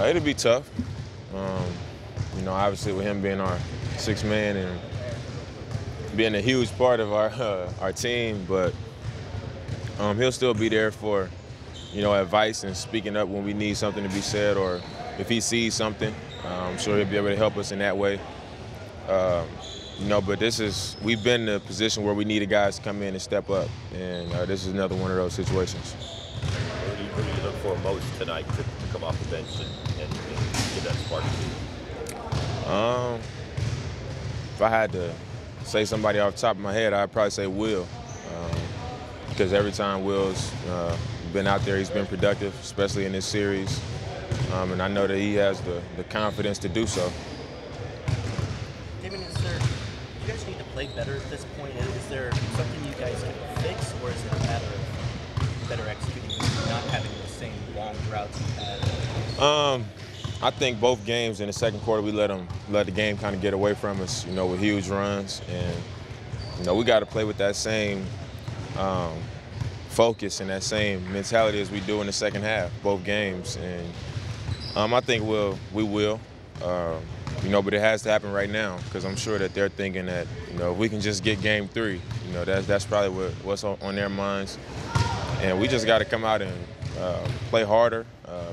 It'll be tough. Obviously with him being our sixth man and being a huge part of our team, but he'll still be there for, advice and speaking up when we need something to be said, or if he sees something, I'm sure he'll be able to help us in that way. But we've been in a position where we needed guys to come in and step up, and this is another one of those situations. What do you look for most tonight to come off the bench and get that spark? If I had to say somebody off the top of my head, I'd probably say Will, because every time Will's been out there, he's been productive, especially in this series, and I know that he has the confidence to do so. Damian, do you guys need to play better at this point? Is there something you guys can fix, or is it a matter of better executing, not having the same long droughts you had? I think both games in the second quarter we let the game kind of get away from us, with huge runs, and we got to play with that same focus and that same mentality as we do in the second half, both games, and I think we will. But it has to happen right now, because I'm sure that they're thinking that, if we can just get game 3, that's probably what's on their minds. And we just got to come out and play harder,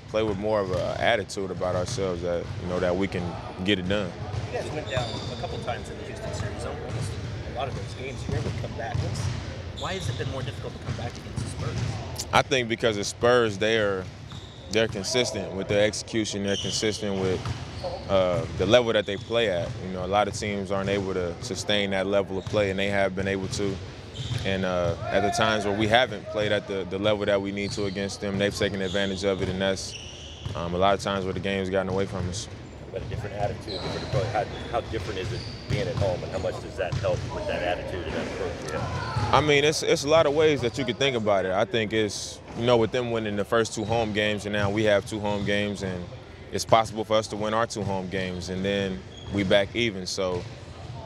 play with more of an attitude about ourselves that we can get it done. You guys went down a couple times in the Houston series. Almost a lot of those games, you're able to come back. Why has it been more difficult to come back against the Spurs? I think because the Spurs, they're consistent with their execution. They're consistent with the level that they play at. A lot of teams aren't able to sustain that level of play, and they have been able to. And at the times where we haven't played at the level that we need to against them, they've taken advantage of it, and that's a lot of times where the game's gotten away from us. But a different attitude, different approach. How different is it being at home, and how much does that help with that attitude and that approach? Yeah. I mean, it's a lot of ways that you could think about it. I think it's, with them winning the first 2 home games, and now we have 2 home games, and it's possible for us to win our 2 home games, and then we back even. So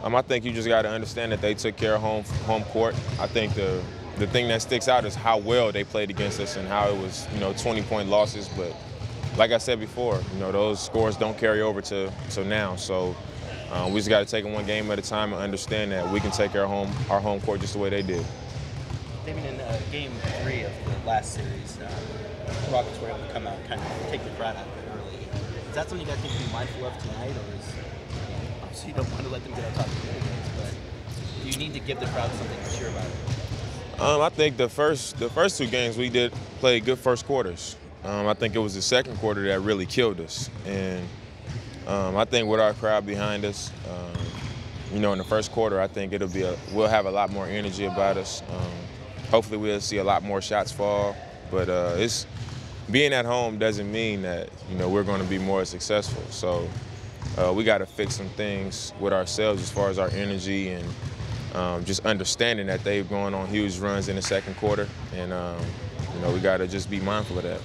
I think you just got to understand that they took care of home court. I think the thing that sticks out is how well they played against us and how it was, 20-point losses. But like I said before, those scores don't carry over to now. So we just got to take it one game at a time and understand that we can take care of our home court just the way they did. Damian, in game 3 of the last series, the Rockets were able to come out and kind of take the crowd out of it early. Is that something you guys need to be mindful of tonight, or obviously you don't want to let them get on top of the games, but do you need to give the crowd something to cheer about? I think the first 2 games we did play good first quarters. I think it was the second quarter that really killed us, and I think with our crowd behind us, in the first quarter, I think we'll have a lot more energy about us. Hopefully we'll see a lot more shots fall, but being at home doesn't mean that we're going to be more successful. So we got to fix some things with ourselves as far as our energy and just understanding that they've gone on huge runs in the second quarter, and we got to just be mindful of that.